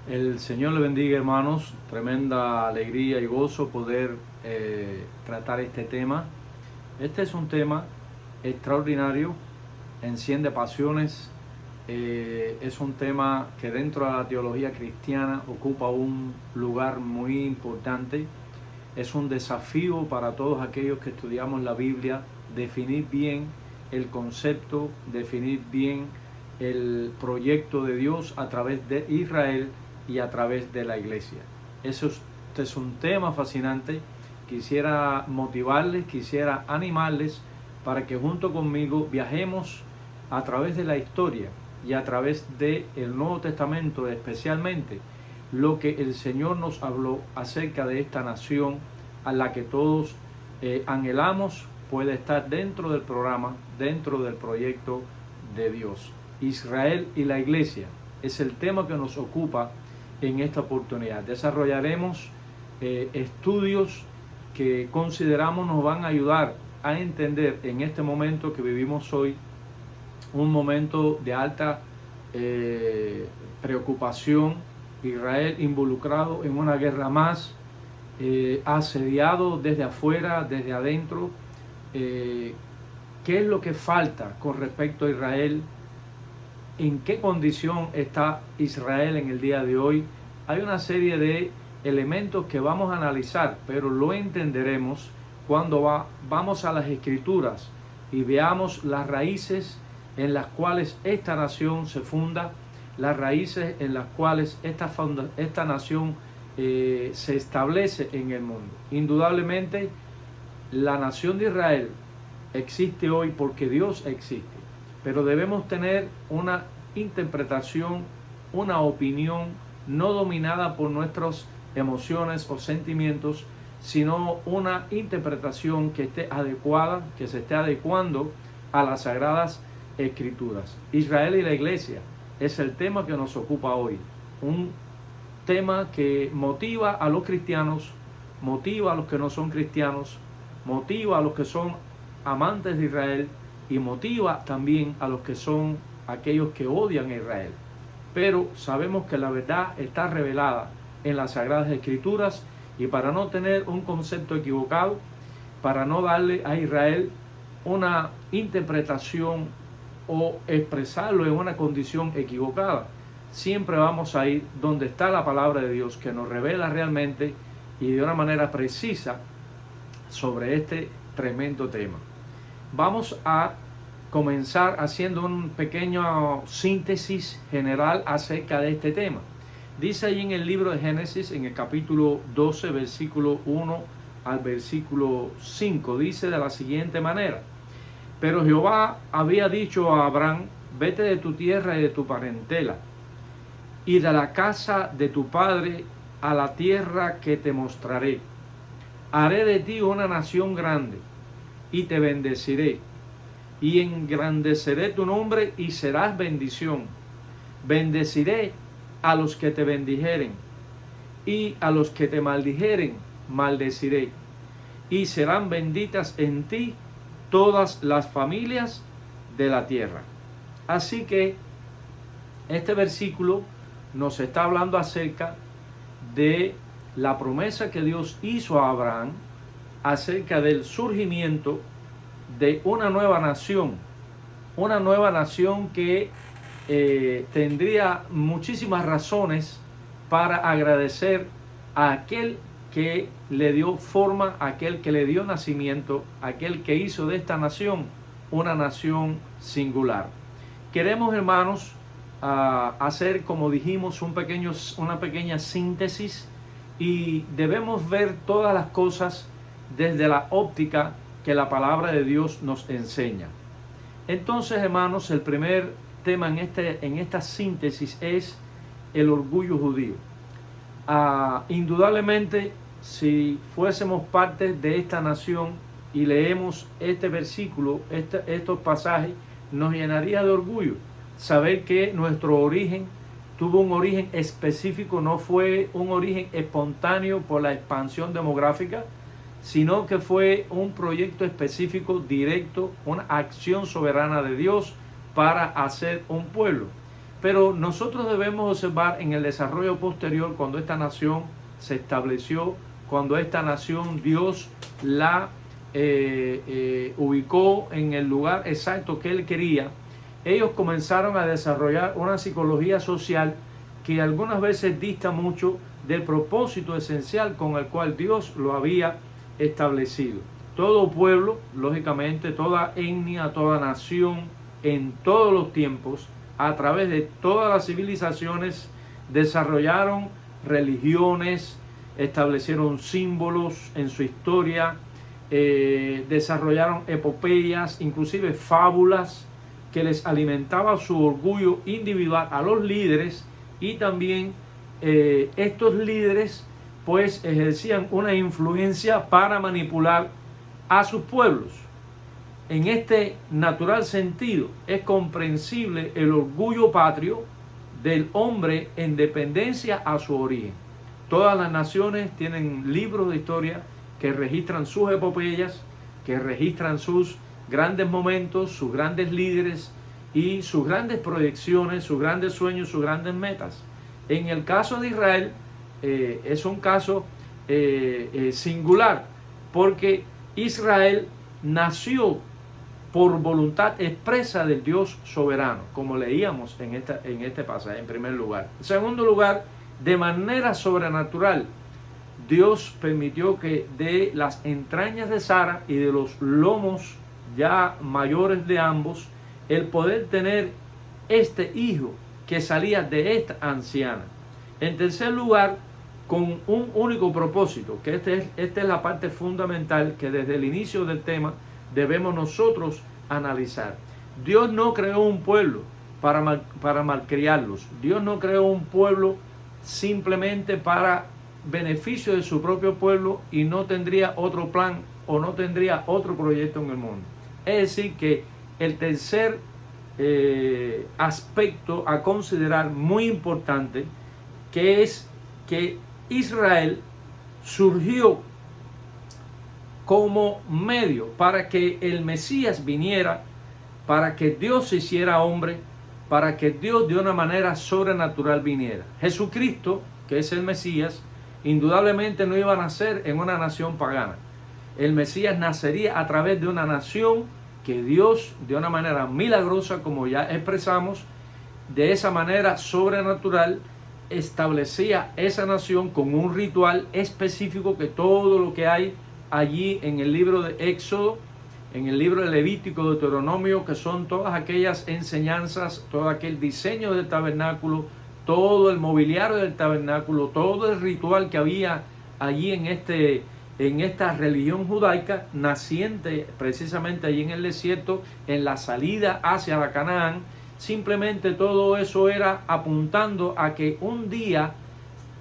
El Señor le bendiga, hermanos. Tremenda alegría y gozo poder tratar este tema. Este es un tema extraordinario, enciende pasiones. Es un tema que dentro de la teología cristiana ocupa un lugar muy importante. Es un desafío para todos aquellos que estudiamos la Biblia definir bien el concepto, definir bien el proyecto de Dios a través de Israel y a través de la iglesia. Este es un tema fascinante. Quisiera motivarles, quisiera animarles para que junto conmigo viajemos a través de la historia y a través del Nuevo Testamento, especialmente lo que el Señor nos habló acerca de esta nación a la que todos anhelamos puede estar dentro del programa, dentro del proyecto de Dios. Israel y la iglesia es el tema que nos ocupa en esta oportunidad. Desarrollaremos estudios que consideramos nos van a ayudar a entender en este momento que vivimos hoy, un momento de alta preocupación. Israel involucrado en una guerra más, asediado desde afuera, desde adentro. ¿Qué es lo que falta con respecto a Israel? ¿En qué condición está Israel en el día de hoy? Hay una serie de elementos que vamos a analizar, pero lo entenderemos cuando vamos a las Escrituras y veamos las raíces en las cuales esta nación se funda, las raíces en las cuales esta nación se establece en el mundo. Indudablemente, la nación de Israel existe hoy porque Dios existe, pero debemos tener una interpretación, una opinión no dominada por nuestras emociones o sentimientos, sino una interpretación que esté adecuada, que se esté adecuando a las Sagradas Escrituras. Israel y la iglesia es el tema que nos ocupa hoy, un tema que motiva a los cristianos, motiva a los que no son cristianos, motiva a los que son amantes de Israel y motiva también a los que son aquellos que odian a Israel. Pero sabemos que la verdad está revelada en las Sagradas Escrituras, y para no tener un concepto equivocado, para no darle a Israel una interpretación o expresarlo en una condición equivocada, siempre vamos a ir donde está la palabra de Dios, que nos revela realmente y de una manera precisa sobre este tremendo tema. Vamos a comenzar haciendo un pequeño síntesis general acerca de este tema. Dice ahí en el libro de Génesis, en el capítulo 12, versículo 1 al versículo 5, dice de la siguiente manera: pero Jehová había dicho a Abraham, vete de tu tierra y de tu parentela, y de la casa de tu padre a la tierra que te mostraré. Haré de ti una nación grande, y te bendeciré, y engrandeceré tu nombre, y serás bendición. Bendeciré a los que te bendijeren, y a los que te maldijeren, maldeciré. Y serán benditas en ti todas las familias de la tierra. Así que este versículo nos está hablando acerca de la promesa que Dios hizo a Abraham acerca del surgimiento de una nueva nación que tendría muchísimas razones para agradecer a aquel que le dio forma, aquel que le dio nacimiento, aquel que hizo de esta nación una nación singular. Queremos, hermanos, hacer, como dijimos, una pequeña síntesis, y debemos ver todas las cosas desde la óptica que la palabra de Dios nos enseña. Entonces, hermanos, el primer tema en esta síntesis es el orgullo judío. Indudablemente, si fuésemos parte de esta nación y leemos este versículo, estos pasajes, nos llenaría de orgullo saber que nuestro origen tuvo un origen específico, no fue un origen espontáneo por la expansión demográfica, sino que fue un proyecto específico, directo, una acción soberana de Dios para hacer un pueblo. Pero nosotros debemos observar en el desarrollo posterior, cuando esta nación se estableció, cuando esta nación Dios la ubicó en el lugar exacto que Él quería, ellos comenzaron a desarrollar una psicología social que algunas veces dista mucho del propósito esencial con el cual Dios lo había establecido. Todo pueblo, lógicamente, toda etnia, toda nación, en todos los tiempos, a través de todas las civilizaciones, desarrollaron religiones, establecieron símbolos en su historia, desarrollaron epopeyas, inclusive fábulas que les alimentaba su orgullo individual a los líderes, y también estos líderes pues ejercían una influencia para manipular a sus pueblos. En este natural sentido es comprensible el orgullo patrio del hombre en dependencia a su origen. Todas las naciones tienen libros de historia que registran sus epopeyas, que registran sus grandes momentos, sus grandes líderes y sus grandes proyecciones, sus grandes sueños, sus grandes metas. En el caso de Israel es un caso singular, porque Israel nació por voluntad expresa del Dios soberano, como leíamos en este pasaje, en primer lugar. En segundo lugar, de manera sobrenatural, Dios permitió que de las entrañas de Sara y de los lomos ya mayores de ambos, el poder tener este hijo que salía de esta anciana. En tercer lugar, con un único propósito, que esta es la parte fundamental que desde el inicio del tema debemos nosotros analizar. Dios no creó un pueblo para malcriarlos. Dios no creó un pueblo simplemente para beneficio de su propio pueblo y no tendría otro plan o no tendría otro proyecto en el mundo. Es decir, que el tercer aspecto a considerar muy importante, que es que Israel surgió como medio para que el Mesías viniera, para que Dios se hiciera hombre, para que Dios de una manera sobrenatural viniera. Jesucristo, que es el Mesías, indudablemente no iba a nacer en una nación pagana. El Mesías nacería a través de una nación que Dios, de una manera milagrosa, como ya expresamos, de esa manera sobrenatural, establecía esa nación con un ritual específico, que todo lo que hay allí en el libro de Éxodo, en el libro de Levítico, Deuteronomio, que son todas aquellas enseñanzas, todo aquel diseño del tabernáculo, todo el mobiliario del tabernáculo, todo el ritual que había allí en esta religión judaica naciente precisamente allí en el desierto, en la salida hacia la Canaán. Simplemente todo eso era apuntando a que un día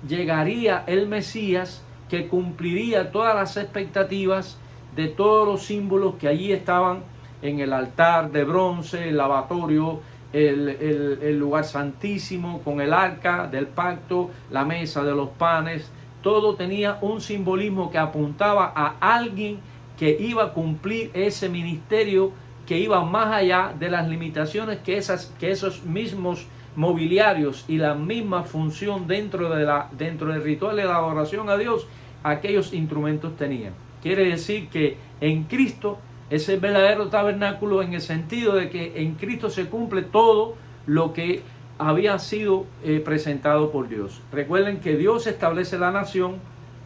llegaría el Mesías, que cumpliría todas las expectativas de todos los símbolos que allí estaban en el altar de bronce, el lavatorio, el lugar santísimo con el arca del pacto, la mesa de los panes. Todo tenía un simbolismo que apuntaba a alguien que iba a cumplir ese ministerio, que iba más allá de las limitaciones que esos mismos mobiliarios y la misma función dentro del ritual de la adoración a Dios, aquellos instrumentos tenían. Quiere decir que en Cristo es el verdadero tabernáculo, en el sentido de que en Cristo se cumple todo lo que había sido presentado por Dios. Recuerden que Dios establece la nación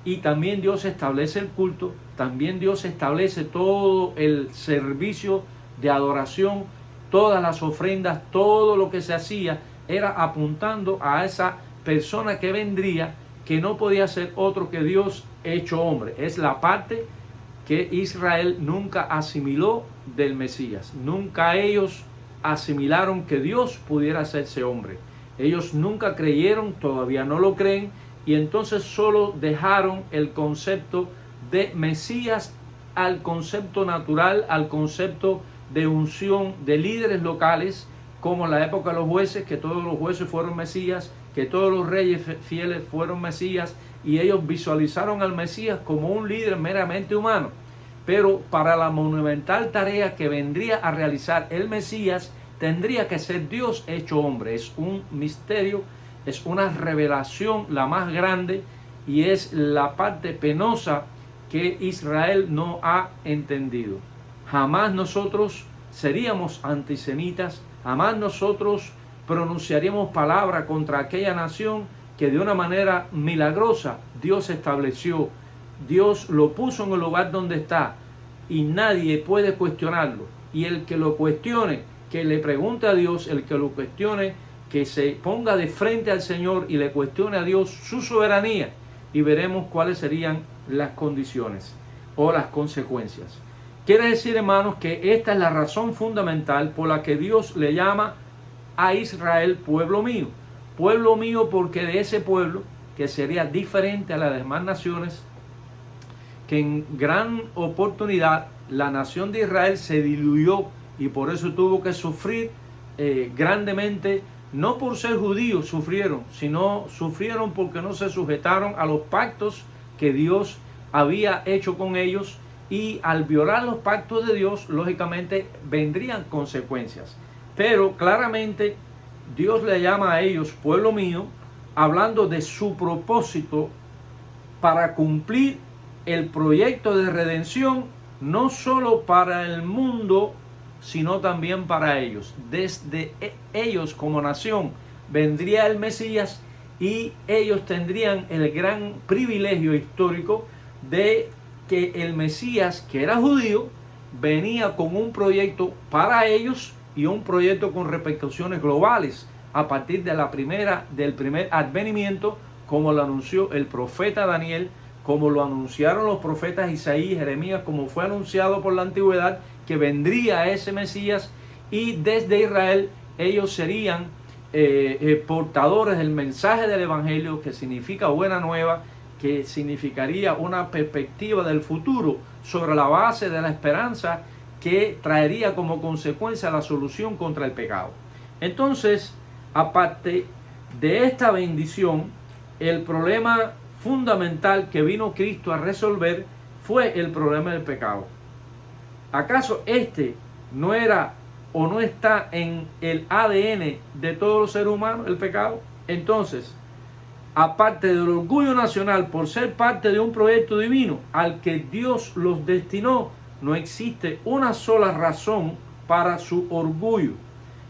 y también Dios establece el culto, también Dios establece todo el servicio de adoración, todas las ofrendas, todo lo que se hacía era apuntando a esa persona que vendría, que no podía ser otro que Dios hecho hombre. Es la parte que Israel nunca asimiló del Mesías. Nunca ellos asimilaron que Dios pudiera hacerse hombre. Ellos nunca creyeron, todavía no lo creen, y entonces solo dejaron el concepto de Mesías al concepto natural, al concepto de unción de líderes locales, como en la época de los jueces, que todos los jueces fueron Mesías, que todos los reyes fieles fueron Mesías, y ellos visualizaron al Mesías como un líder meramente humano. Pero para la monumental tarea que vendría a realizar el Mesías, tendría que ser Dios hecho hombre. Es un misterio, es una revelación la más grande y es la parte penosa que Israel no ha entendido. Jamás nosotros seríamos antisemitas, jamás nosotros pronunciaríamos palabra contra aquella nación que de una manera milagrosa Dios estableció. Dios lo puso en el lugar donde está y nadie puede cuestionarlo. Y el que lo cuestione, que le pregunte a Dios, el que lo cuestione, que se ponga de frente al Señor y le cuestione a Dios su soberanía, y veremos cuáles serían las condiciones o las consecuencias. Quiere decir, hermanos, que esta es la razón fundamental por la que Dios le llama a Israel pueblo mío. Pueblo mío porque de ese pueblo, que sería diferente a las demás naciones, que en gran oportunidad la nación de Israel se diluyó y por eso tuvo que sufrir grandemente, no por ser judíos sufrieron, sino sufrieron porque no se sujetaron a los pactos que Dios había hecho con ellos, y al violar los pactos de Dios, lógicamente vendrían consecuencias. Pero claramente Dios le llama a ellos pueblo mío, hablando de su propósito para cumplir el proyecto de redención, no solo para el mundo, sino también para ellos. Desde ellos como nación vendría el Mesías y ellos tendrían el gran privilegio histórico de que el Mesías, que era judío, venía con un proyecto para ellos y un proyecto con repercusiones globales a partir de del primer advenimiento, como lo anunció el profeta Daniel, como lo anunciaron los profetas Isaías y Jeremías, como fue anunciado por la antigüedad que vendría ese Mesías, y desde Israel ellos serían portadores del mensaje del Evangelio, que significa buena nueva, que significaría una perspectiva del futuro sobre la base de la esperanza que traería como consecuencia la solución contra el pecado. Entonces, aparte de esta bendición, el problema fundamental que vino Cristo a resolver fue el problema del pecado. ¿Acaso este no era o no está en el ADN de todos los seres humanos, el pecado? Entonces, aparte del orgullo nacional por ser parte de un proyecto divino al que Dios los destinó, no existe una sola razón para su orgullo.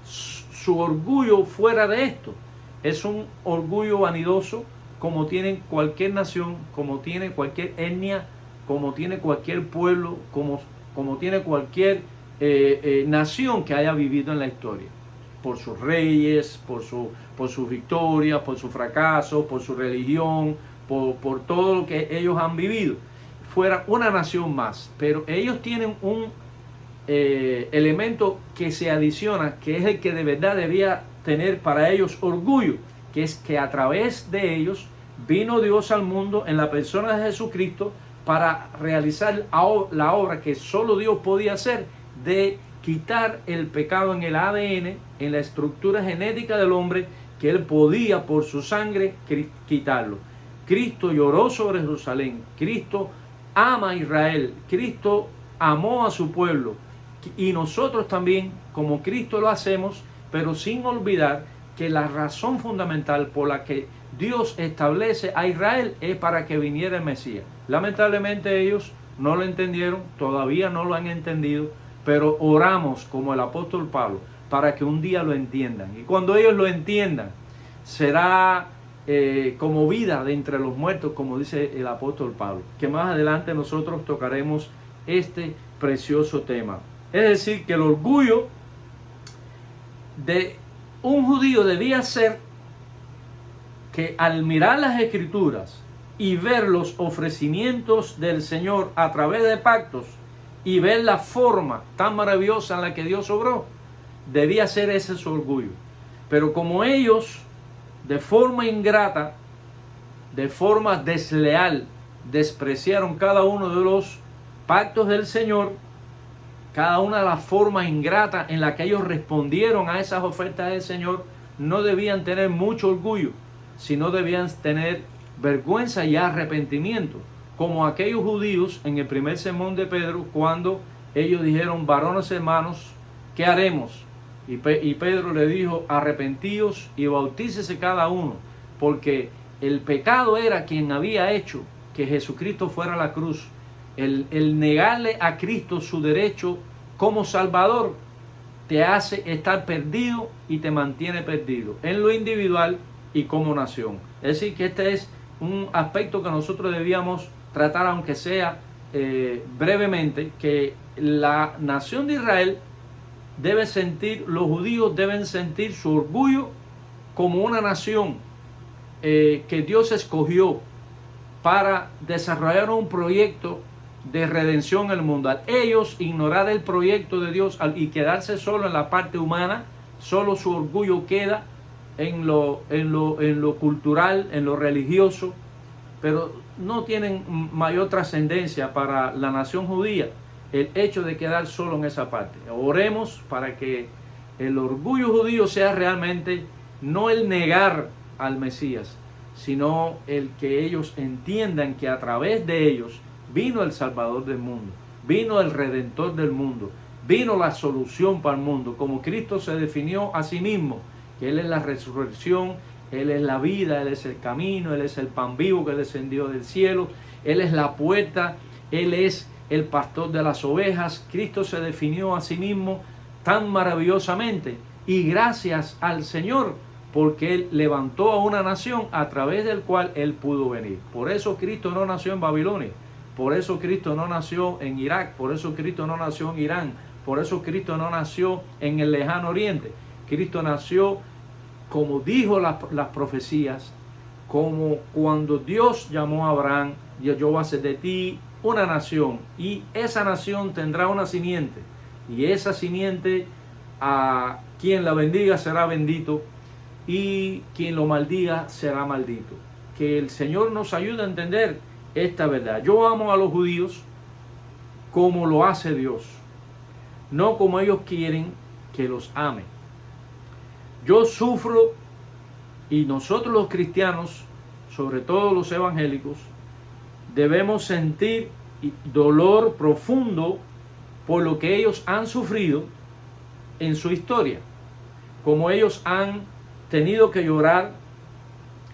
Su orgullo fuera de esto es un orgullo vanidoso, como tiene cualquier nación, como tiene cualquier etnia, como tiene cualquier pueblo, como tiene cualquier nación que haya vivido en la historia, por sus reyes, por sus victorias, por su fracaso, por su religión, por todo lo que ellos han vivido. Fuera una nación más, pero ellos tienen un elemento que se adiciona, que es el que de verdad debía tener para ellos orgullo, que es que a través de ellos vino Dios al mundo en la persona de Jesucristo para realizar la obra que solo Dios podía hacer, de quitar el pecado en el ADN, en la estructura genética del hombre, que él podía por su sangre quitarlo. Cristo lloró sobre Jerusalén, Cristo ama a Israel, Cristo amó a su pueblo, y nosotros también como Cristo lo hacemos, pero sin olvidar que la razón fundamental por la que Dios establece a Israel es para que viniera el Mesías. Lamentablemente ellos no lo entendieron, todavía no lo han entendido, pero oramos como el apóstol Pablo para que un día lo entiendan, y cuando ellos lo entiendan será como vida de entre los muertos, como dice el apóstol Pablo, que más adelante nosotros tocaremos este precioso tema. Es decir, que el orgullo de un judío debía ser que al mirar las Escrituras y ver los ofrecimientos del Señor a través de pactos y ver la forma tan maravillosa en la que Dios obró, debía ser ese su orgullo. Pero como ellos, de forma ingrata, de forma desleal, despreciaron cada uno de los pactos del Señor, cada una de las formas ingratas en las que ellos respondieron a esas ofertas del Señor, no debían tener mucho orgullo, sino debían tener vergüenza y arrepentimiento, como aquellos judíos en el primer sermón de Pedro, cuando ellos dijeron: varones hermanos, ¿qué haremos? Y Pedro le dijo, arrepentíos y bautícese cada uno, porque el pecado era quien había hecho que Jesucristo fuera a la cruz. El negarle a Cristo su derecho como Salvador te hace estar perdido y te mantiene perdido en lo individual y como nación. Es decir, que este es un aspecto que nosotros debíamos tratar, aunque sea brevemente, que la nación de Israel debe sentir, los judíos deben sentir su orgullo como una nación que Dios escogió para desarrollar un proyecto de redención en el mundo. Al ellos ignorar el proyecto de Dios y quedarse solo en la parte humana, solo su orgullo queda en lo cultural, en lo religioso, pero no tienen mayor trascendencia para la nación judía el hecho de quedar solo en esa parte. Oremos para que el orgullo judío sea realmente no el negar al Mesías, sino el que ellos entiendan que a través de ellos vino el Salvador del mundo, vino el Redentor del mundo, vino la solución para el mundo, como Cristo se definió a sí mismo, que Él es la resurrección, Él es la vida, Él es el camino, Él es el pan vivo que descendió del cielo, Él es la puerta, Él es el pastor de las ovejas. Cristo se definió a sí mismo tan maravillosamente, y gracias al Señor, porque Él levantó a una nación a través del cual Él pudo venir. Por eso Cristo no nació en Babilonia, por eso Cristo no nació en Irak, por eso Cristo no nació en Irán, por eso Cristo no nació en el lejano oriente. Cristo nació como dijo las profecías, como cuando Dios llamó a Abraham, yo voy a hacer de ti una nación, y esa nación tendrá una simiente, y esa simiente a quien la bendiga será bendito, y quien lo maldiga será maldito. Que el Señor nos ayude a entender esta verdad. Yo amo a los judíos como lo hace Dios, no como ellos quieren que los ame. Yo sufro, y nosotros los cristianos, sobre todo los evangélicos, debemos sentir dolor profundo por lo que ellos han sufrido en su historia, como ellos han tenido que llorar,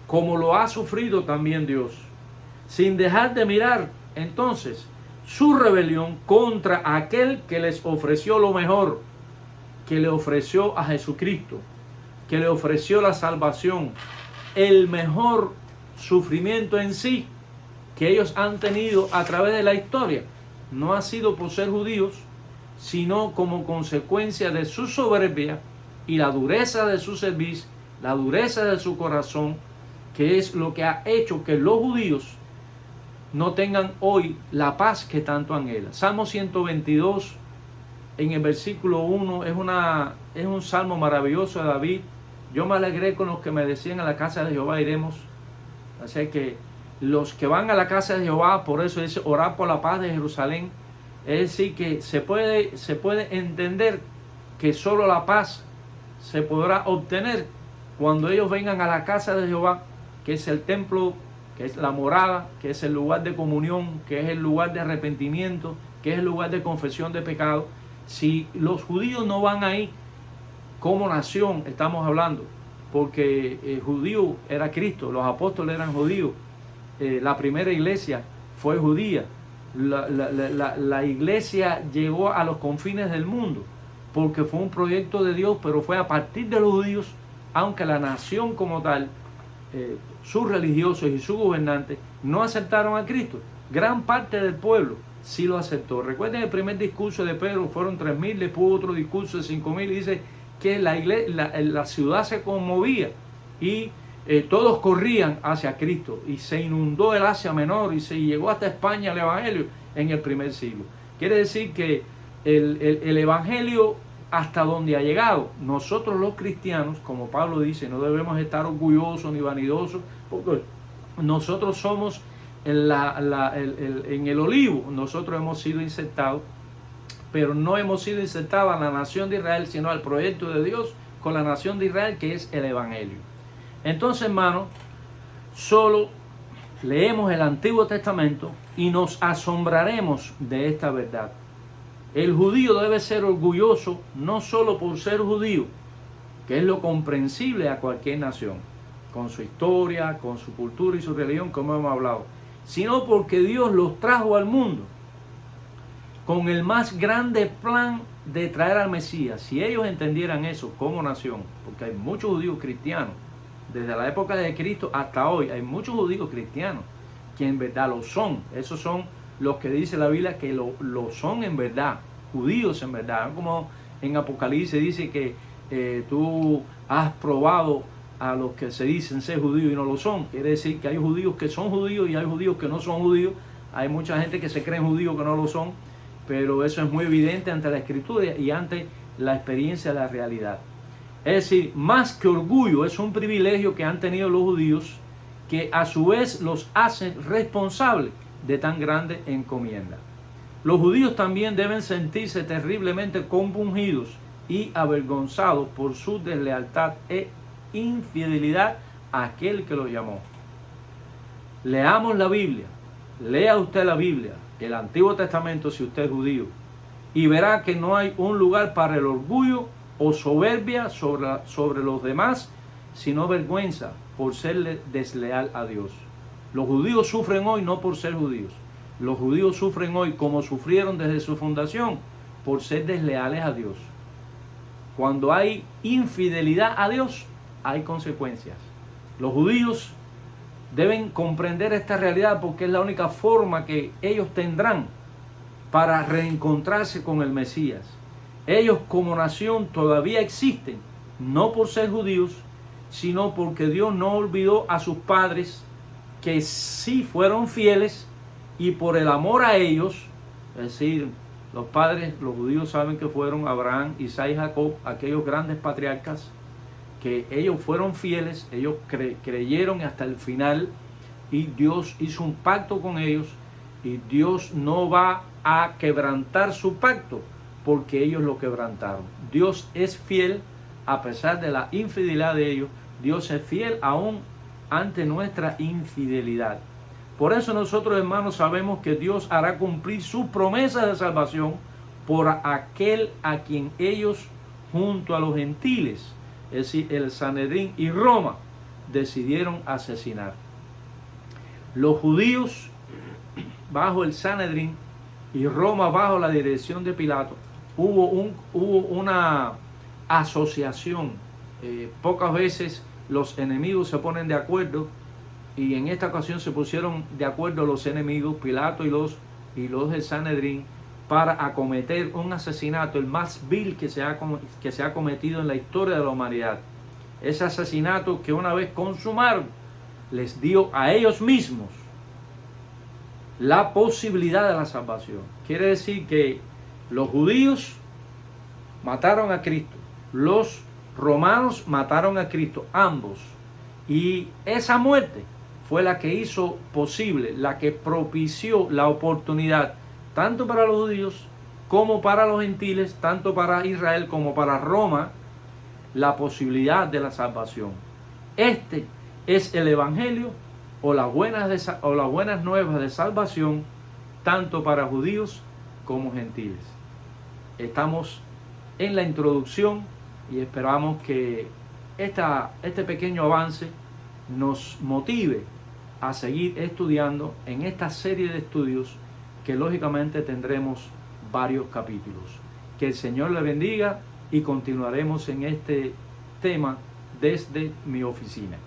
como lo ha sufrido también Dios, sin dejar de mirar entonces su rebelión contra aquel que les ofreció lo mejor, que le ofreció a Jesucristo, que le ofreció la salvación, el mejor sufrimiento en sí que ellos han tenido a través de la historia. No ha sido por ser judíos, sino como consecuencia de su soberbia y la dureza de su cerviz, la dureza de su corazón, que es lo que ha hecho que los judíos no tengan hoy la paz que tanto anhelan. Salmo 122, en el versículo 1, es un salmo maravilloso de David. Yo me alegré con los que me decían, a la casa de Jehová iremos. Así que los que van a la casa de Jehová, por eso dice orar por la paz de Jerusalén. Es decir, que se puede entender que solo la paz se podrá obtener cuando ellos vengan a la casa de Jehová, que es el templo, que es la morada, que es el lugar de comunión, que es el lugar de arrepentimiento, que es el lugar de confesión de pecado. Si los judíos no van ahí, como nación estamos hablando, porque el judío era Cristo, los apóstoles eran judíos, la primera iglesia fue judía, la iglesia llegó a los confines del mundo, porque fue un proyecto de Dios, pero fue a partir de los judíos, aunque la nación como tal, sus religiosos y sus gobernantes no aceptaron a Cristo. Gran parte del pueblo sí lo aceptó. Recuerden el primer discurso de Pedro, fueron 3.000, después otro discurso de 5.000, y dice que la ciudad se conmovía y todos corrían hacia Cristo, y se inundó el Asia Menor y se llegó hasta España el Evangelio en el primer siglo. Quiere decir que el Evangelio hasta donde ha llegado, nosotros los cristianos, como Pablo dice, no debemos estar orgullosos ni vanidosos, porque nosotros somos en el olivo, nosotros hemos sido insertados, pero no hemos sido insertados a la nación de Israel, sino al proyecto de Dios con la nación de Israel, que es el Evangelio. Entonces, hermanos, solo leemos el Antiguo Testamento y nos asombraremos de esta verdad. El judío debe ser orgulloso no solo por ser judío, que es lo comprensible a cualquier nación, con su historia, con su cultura y su religión, como hemos hablado, sino porque Dios los trajo al mundo con el más grande plan de traer al Mesías. Si ellos entendieran eso como nación, porque hay muchos judíos cristianos, desde la época de Cristo hasta hoy, hay muchos judíos cristianos que en verdad lo son. Esos son los que dice la Biblia que lo son en verdad, judíos en verdad. Como en Apocalipsis dice que tú has probado a los que se dicen ser judíos y no lo son. Quiere decir que hay judíos que son judíos y hay judíos que no son judíos. Hay mucha gente que se creen judíos que no lo son, pero eso es muy evidente ante la Escritura y ante la experiencia de la realidad. Es decir, más que orgullo, es un privilegio que han tenido los judíos, que a su vez los hace responsables de tan grande encomienda. Los judíos también deben sentirse terriblemente compungidos y avergonzados por su deslealtad e infidelidad a aquel que los llamó. Leamos la Biblia, lea usted la Biblia, el Antiguo Testamento si usted es judío, y verá que no hay un lugar para el orgullo o soberbia sobre los demás, sino vergüenza por ser desleal a Dios. Los judíos sufren hoy no por ser judíos. Los judíos sufren hoy como sufrieron desde su fundación por ser desleales a Dios. Cuando hay infidelidad a Dios, hay consecuencias. Los judíos deben comprender esta realidad porque es la única forma que ellos tendrán para reencontrarse con el Mesías. Ellos como nación todavía existen, no por ser judíos, sino porque Dios no olvidó a sus padres que sí fueron fieles y por el amor a ellos, es decir, los padres, los judíos saben que fueron Abraham, Isaac y Jacob, aquellos grandes patriarcas, que ellos fueron fieles, ellos creyeron hasta el final y Dios hizo un pacto con ellos y Dios no va a quebrantar su pacto porque ellos lo quebrantaron. Dios es fiel a pesar de la infidelidad de ellos. Dios es fiel aún ante nuestra infidelidad. Por eso nosotros, hermanos, sabemos que Dios hará cumplir sus promesas de salvación por aquel a quien ellos, junto a los gentiles, es decir, el Sanedrín y Roma, decidieron asesinar. Los judíos bajo el Sanedrín y Roma bajo la dirección de Pilato, hubo una asociación. Pocas veces los enemigos se ponen de acuerdo y en esta ocasión se pusieron de acuerdo los enemigos, Pilato y los del Sanedrín, para acometer un asesinato, el más vil que se ha cometido en la historia de la humanidad. Ese asesinato que una vez consumaron, les dio a ellos mismos la posibilidad de la salvación. Quiere decir que los judíos mataron a Cristo, los romanos mataron a Cristo, ambos. Y esa muerte fue la que hizo posible, la que propició la oportunidad, tanto para los judíos como para los gentiles, tanto para Israel como para Roma, la posibilidad de la salvación. Este es el Evangelio o las buenas nuevas de salvación, tanto para judíos como gentiles. Estamos en la introducción y esperamos que este pequeño avance nos motive a seguir estudiando en esta serie de estudios que lógicamente tendremos varios capítulos. Que el Señor le bendiga y continuaremos en este tema desde mi oficina.